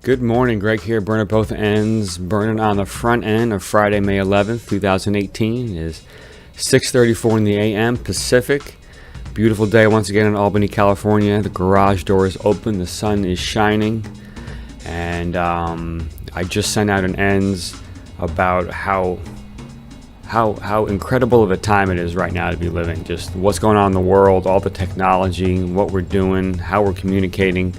Good morning, Greg here, burning at both ends, burning on the front end of Friday, May 11th, 2018. It is 6:34 in the a.m. Pacific. Beautiful day once again in Albany, California. The garage door is open, the sun is shining, and I just sent out an ends about how incredible of a time it is right now to be living. Just what's going on in the world, all the technology, what we're doing, how we're communicating.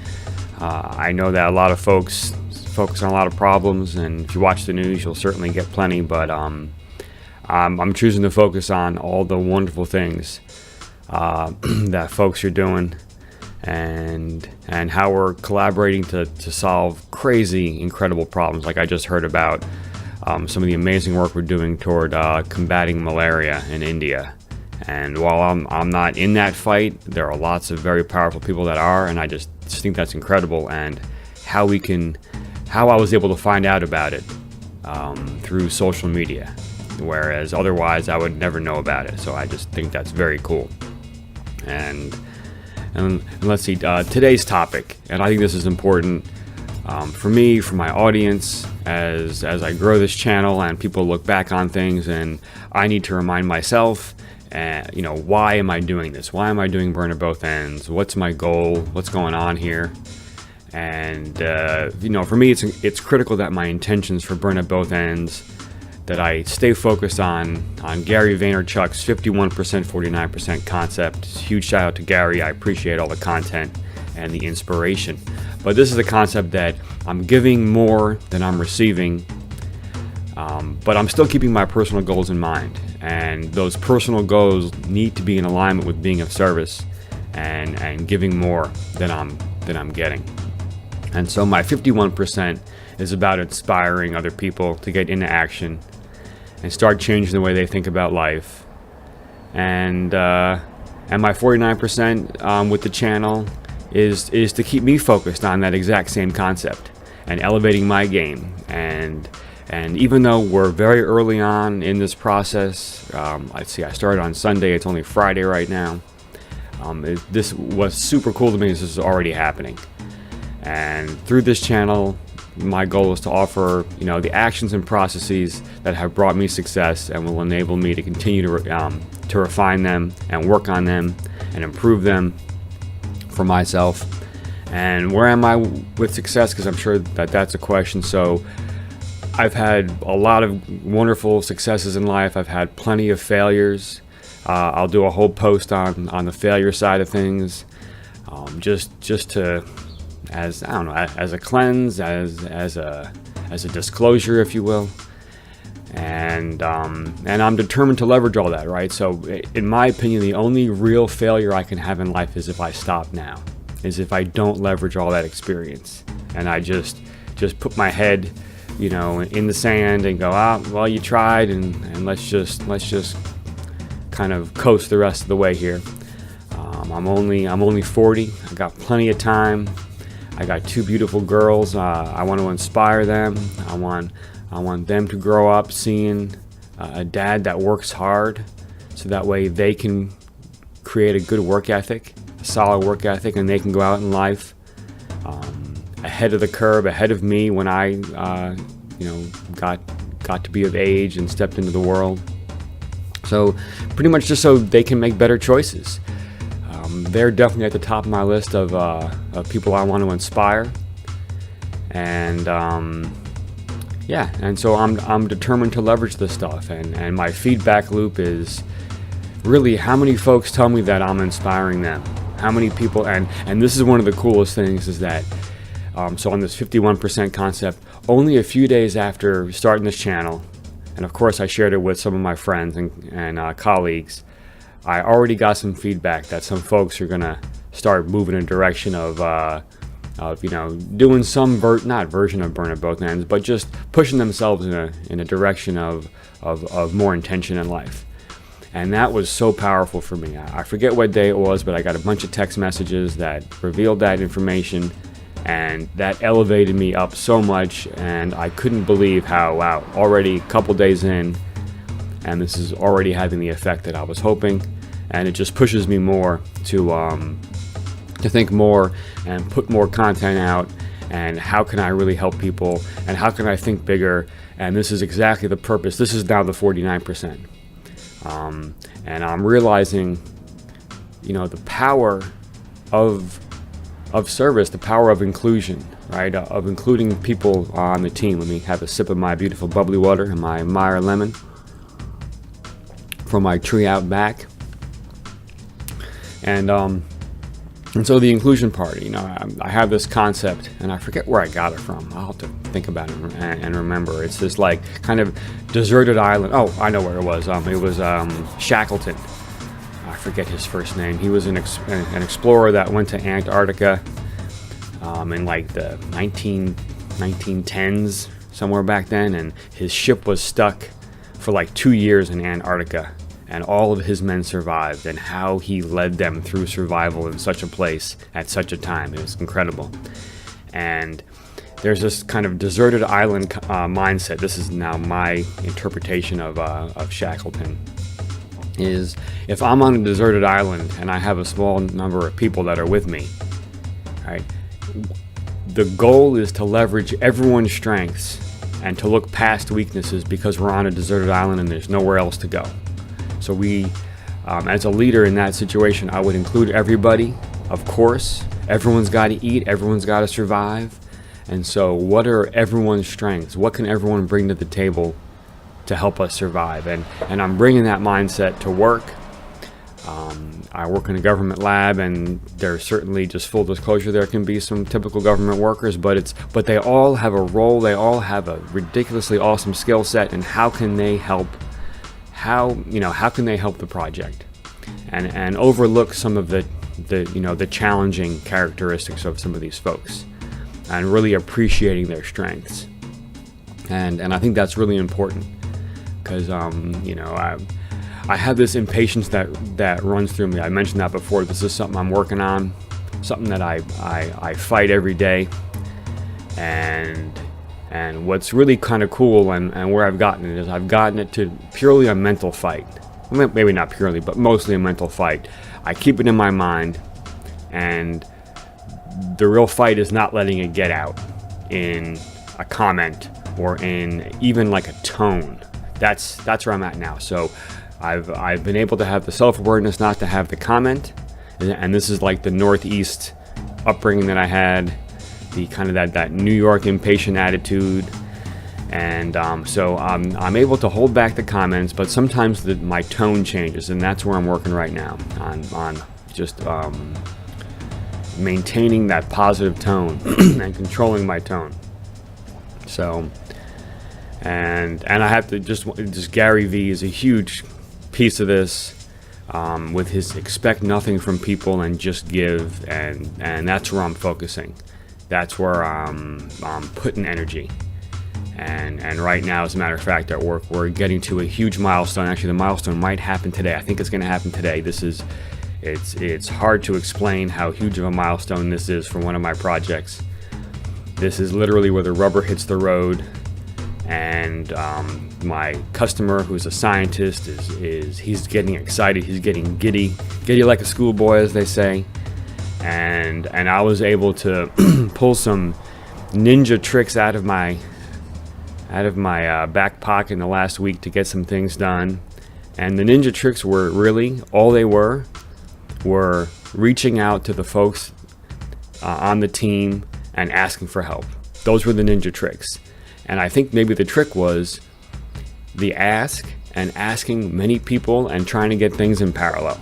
I know that a lot of folks focus on a lot of problems, and if you watch the news, you'll certainly get plenty. But I'm choosing to focus on all the wonderful things that folks are doing, and how we're collaborating to solve crazy, incredible problems. Like I just heard about some of the amazing work we're doing toward combating malaria in India. And while I'm not in that fight, there are lots of very powerful people that are, and I just think that's incredible. And how I was able to find out about it through social media, whereas otherwise I would never know about it. So I just think that's very cool. And let's see, today's topic, and I think this is important for me, for my audience, as I grow this channel and people look back on things, and I need to remind myself, why am I doing this? Why am I doing burn at both ends? What's my goal? What's going on here? And for me, it's critical that my intentions for burn at both ends, that I stay focused on Gary Vaynerchuk's 51%, 49% concept. Huge shout out to Gary. I appreciate all the content and the inspiration. But this is a concept that I'm giving more than I'm receiving, but I'm still keeping my personal goals in mind. And those personal goals need to be in alignment with being of service and giving more than I'm getting. And so my 51% is about inspiring other people to get into action and start changing the way they think about life. And my 49% with the channel is to keep me focused on that exact same concept and elevating my game. And even though we're very early on in this process, I started on Sunday, it's only Friday right now. This was super cool to me. This is already happening. And through this channel, my goal is to offer, the actions and processes that have brought me success and will enable me to continue to refine them and work on them and improve them for myself. And where am I with success? Because I'm sure that's a question. So I've had a lot of wonderful successes in life. I've had plenty of failures. I'll do a whole post on the failure side of things, just to, as a cleanse, as a disclosure, if you will. And I'm determined to leverage all that, right? So in my opinion, the only real failure I can have in life is if I stop now, is if I don't leverage all that experience and I just put my head in the sand and go, well, you tried, and let's just kind of coast the rest of the way here. I'm only 40. I got plenty of time. I got two beautiful girls. I want to inspire them. I want them to grow up seeing a dad that works hard, so that way they can create a good work ethic, a solid work ethic, and they can go out in life ahead of the curve, ahead of me when I got to be of age and stepped into the world. So pretty much just so they can make better choices. They're definitely at the top of my list of people I want to inspire. And and so I'm determined to leverage this stuff. And my feedback loop is really how many folks tell me that I'm inspiring them. How many people, and this is one of the coolest things, is that so on this 51% concept, only a few days after starting this channel, and of course I shared it with some of my friends and colleagues, I already got some feedback that some folks are gonna start moving in a direction of doing some not version of burn at both ends, but just pushing themselves in a direction of more intention in life. And that was so powerful for me. I forget what day it was, but I got a bunch of text messages that revealed that information, and that elevated me up so much. And I couldn't believe how, wow, already a couple days in, and this is already having the effect that I was hoping. And it just pushes me more to think more and put more content out and how can I really help people, and how can I think bigger. And this is exactly the purpose. This is now the 49%. And I'm realizing, the power of service, the power of inclusion, right? Of including people on the team. Let me have a sip of my beautiful bubbly water and my Meyer lemon from my tree out back. And so the inclusion part, I have this concept, and I forget where I got it from. I'll have to think about it and remember. It's this like kind of deserted island. Oh, I know where it was. It was Shackleton. I forget his first name. He was an explorer that went to Antarctica in like the 1910s, somewhere back then, and his ship was stuck for like 2 years in Antarctica. And all of his men survived, and how he led them through survival in such a place at such a time. It was incredible. And there's this kind of deserted island mindset. This is now my interpretation of Shackleton. Is if I'm on a deserted island and I have a small number of people that are with me, right? The goal is to leverage everyone's strengths and to look past weaknesses, because we're on a deserted island and there's nowhere else to go. So we, as a leader in that situation, I would include everybody, of course. Everyone's got to eat, everyone's got to survive. And so what are everyone's strengths? What can everyone bring to the table to help us survive? And I'm bringing that mindset to work. I work in a government lab, and there's certainly, just full disclosure, there can be some typical government workers, but they all have a role. They all have a ridiculously awesome skill set, and how can they help? How can they help the project, and overlook some of the challenging characteristics of some of these folks, and really appreciating their strengths. And I think that's really important, because I have this impatience that runs through me. I mentioned that before. This is something I'm working on, something that I fight every day. And what's really kind of cool, and where I've gotten it, is I've gotten it to purely a mental fight. Well, maybe not purely, but mostly a mental fight. I keep it in my mind, and the real fight is not letting it get out in a comment or in even like a tone. That's where I'm at now. So I've been able to have the self-awareness not to have the comment, and this is like the Northeast upbringing that I had, the kind of that New York impatient attitude, and so I'm able to hold back the comments, but sometimes my tone changes, and that's where I'm working right now on just maintaining that positive tone and controlling my tone. So, and I have to just Gary Vee is a huge piece of this, with his expect nothing from people and just give, and that's where I'm focusing. That's where I'm putting energy. And right now, as a matter of fact, at work, we're getting to a huge milestone. Actually, the milestone might happen today. I think it's going to happen today. It's hard to explain how huge of a milestone this is for one of my projects. This is literally where the rubber hits the road. And my customer, who's a scientist, he's getting excited. He's getting giddy like a schoolboy, as they say. And I was able to pull some ninja tricks out of my back pocket in the last week to get some things done. And the ninja tricks were really all they were reaching out to the folks on the team and asking for help. Those were the ninja tricks. And I think maybe the trick was the ask, and asking many people and trying to get things in parallel.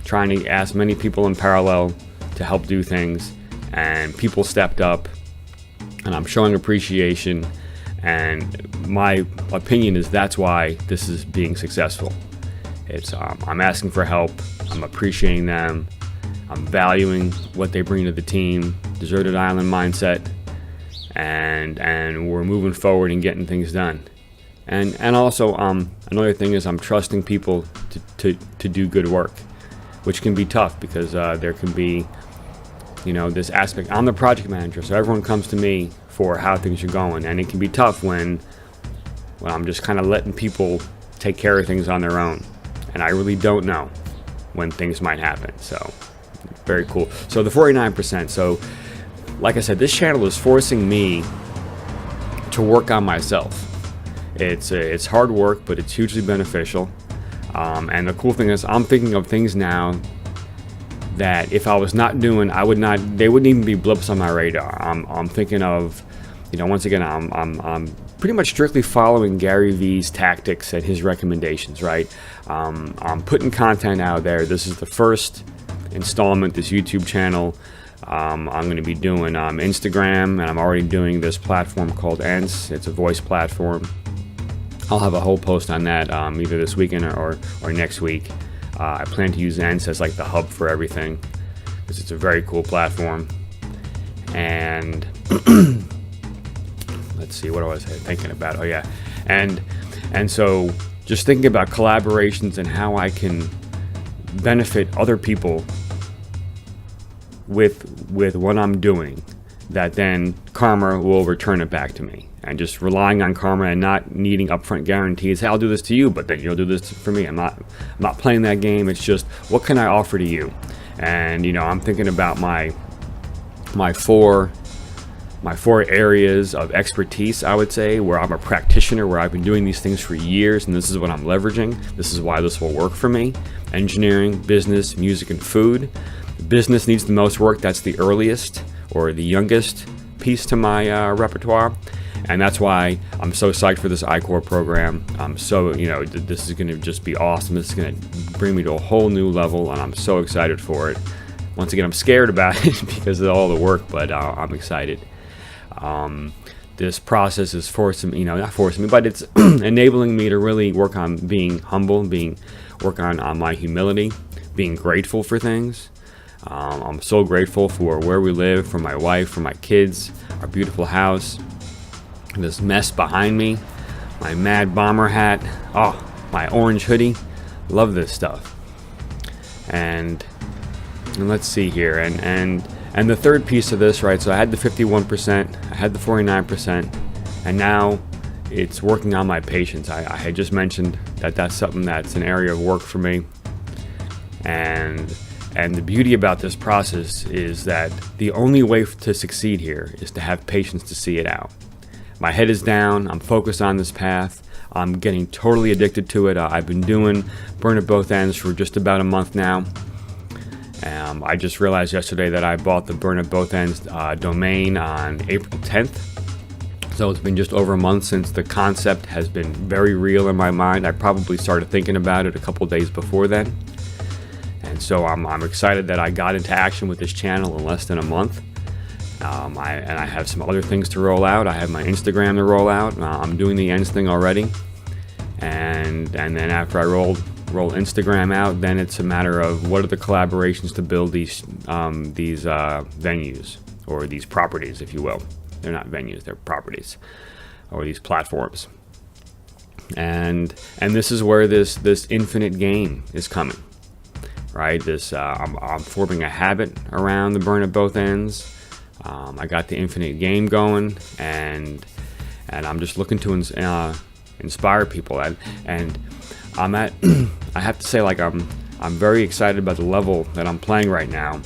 Trying to ask many people in parallel to help do things, and people stepped up, and I'm showing appreciation. And my opinion is that's why this is being successful. It's I'm asking for help, I'm appreciating them, I'm valuing what they bring to the team, deserted island mindset, and we're moving forward and getting things done. And also another thing is I'm trusting people to do good work, which can be tough because there can be this aspect. I'm the project manager, so everyone comes to me for how things are going, and it can be tough when I'm just kind of letting people take care of things on their own, and I really don't know when things might happen. So very cool. So the 49%. So like I said, this channel is forcing me to work on myself. It's hard work, but it's hugely beneficial. And the cool thing is, I'm thinking of things now that if I was not doing, they wouldn't even be blips on my radar. I'm thinking of, once again, I'm pretty much strictly following Gary Vee's tactics and his recommendations, right? I'm putting content out there. This is the first installment, this YouTube channel. I'm going to be doing Instagram, and I'm already doing this platform called Ents. It's a voice platform. I'll have a whole post on that either this weekend or next week. I plan to use Ents as like the hub for everything, because it's a very cool platform. And let's see, what was I thinking about? Oh yeah, and so just thinking about collaborations and how I can benefit other people with what I'm doing, that then karma will return it back to me. And just relying on karma and not needing upfront guarantees. Hey, I'll do this to you, but then you'll do this for me. I'm not playing that game. It's just, what can I offer to you? And I'm thinking about my four areas of expertise, I would say, where I'm a practitioner, where I've been doing these things for years, and this is what I'm leveraging. This is why this will work for me. Engineering, business, music, and food. Business needs the most work. That's the earliest or the youngest piece to my repertoire. And that's why I'm so psyched for this iCore program. So, this is going to just be awesome. This is going to bring me to a whole new level, and I'm so excited for it. Once again, I'm scared about it because of all the work, but I'm excited. This process is not forcing me, but it's enabling me to really work on being humble, work on my humility, being grateful for things. I'm so grateful for where we live, for my wife, for my kids, our beautiful house. This mess behind me, my Mad Bomber hat, my orange hoodie. Love this stuff. And let's see here, and the third piece of this, right? So I had the 51%, I had the 49%, and now it's working on my patience. I had just mentioned that's something that's an area of work for me, and the beauty about this process is that the only way to succeed here is to have patience to see it out. My head is down. I'm focused on this path. I'm getting totally addicted to it. I've been doing Burn at Both Ends for just about a month now. I just realized yesterday that I bought the Burn at Both Ends domain on April 10th. So it's been just over a month since the concept has been very real in my mind. I probably started thinking about it a couple days before then. And so I'm excited that I got into action with this channel in less than a month. I have some other things to roll out. I have my Instagram to roll out. I'm doing the Ends thing already, and then after I roll Instagram out, then it's a matter of what are the collaborations to build these venues, or these properties, if you will. They're not venues; they're properties, or these platforms. And this is where this infinite game is coming, right? I'm forming a habit around the Burn at Both Ends. I got the infinite game going, and I'm just looking to inspire people, and I'm at I have to say, like, I'm very excited about the level that I'm playing right now.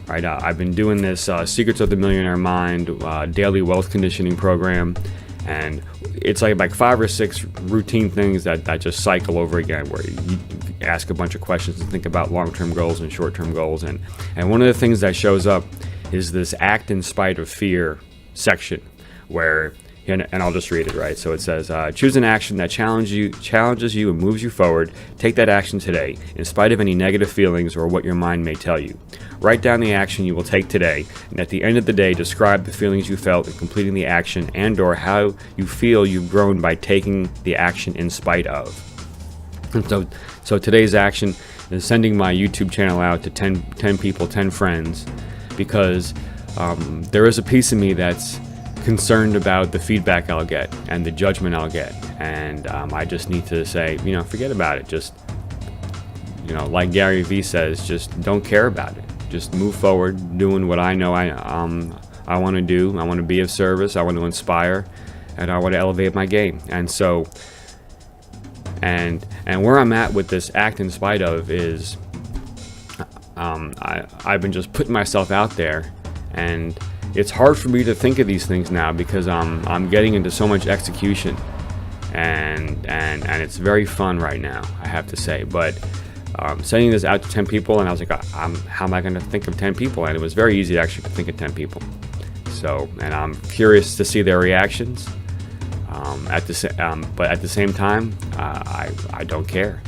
Right, I've been doing this Secrets of the Millionaire Mind daily wealth conditioning program, and it's like 5 or 6 routine things that just cycle over again, where you ask a bunch of questions and think about long-term goals and short-term goals, and one of the things that shows up is this act in spite of fear section, where, and I'll just read it, right? So it says, choose an action that challenges you and moves you forward. Take that action today, in spite of any negative feelings or what your mind may tell you. Write down the action you will take today, and at the end of the day, describe the feelings you felt in completing the action, and or how you feel you've grown by taking the action in spite of. And so today's action is sending my YouTube channel out to 10 people, 10 friends, because there is a piece of me that's concerned about the feedback I'll get and the judgment I'll get, and I just need to say, forget about it. Just, like Gary Vee says, just don't care about it. Just move forward, doing what I know I want to do. I want to be of service. I want to inspire, and I want to elevate my game. And so, and where I'm at with this act in spite of is, I've been just putting myself out there, and it's hard for me to think of these things now because I'm getting into so much execution, and it's very fun right now, I have to say. But sending this out to 10 people, and I was like, how am I going to think of 10 people? And it was very easy actually to think of 10 people. So, and I'm curious to see their reactions. But at the same time, I don't care.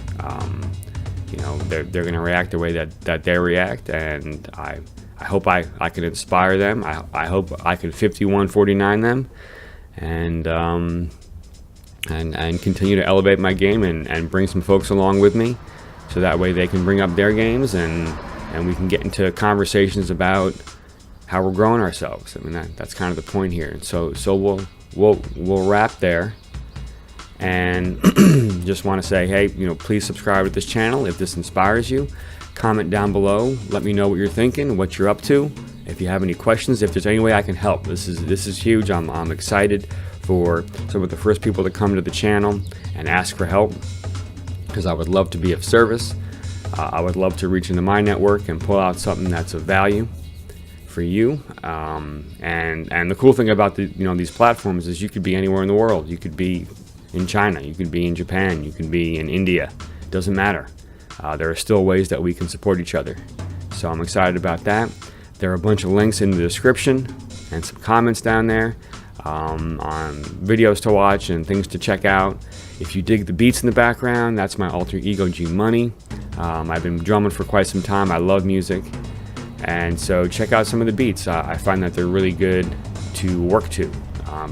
They're going to react the way that they react, and I hope I can inspire them. I hope I can 51-49 them, and continue to elevate my game and bring some folks along with me, so that way they can bring up their games and we can get into conversations about how we're growing ourselves. I mean, that's kind of the point here. And so we'll wrap there. And just want to say, hey, please subscribe to this channel if this inspires you. Comment down below. Let me know what you're thinking, what you're up to. If you have any questions, if there's any way I can help, this is huge. I'm excited for some of the first people to come to the channel and ask for help, because I would love to be of service. I would love to reach into my network and pull out something that's of value for you. And the cool thing about these platforms is you could be anywhere in the world. You could be in China, you could be in Japan, you could be in India. It doesn't matter. There are still ways that we can support each other. So I'm excited about that. There are a bunch of links in the description and some comments down there on videos to watch and things to check out. If you dig the beats in the background, that's my alter ego G Money. I've been drumming for quite some time. I love music. And so check out some of the beats. I find that they're really good to work to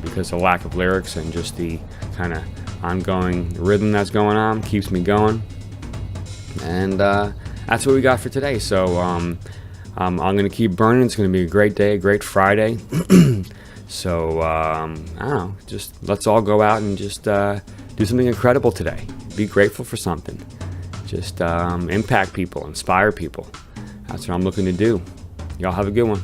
because the lack of lyrics and just the kind of ongoing rhythm that's going on keeps me going. And that's what we got for today. So I'm going to keep burning. It's going to be a great day, a great Friday. So I don't know, just let's all go out and just do something incredible today. Be grateful for something. Just impact people, inspire people. That's what I'm looking to do. Y'all have a good one.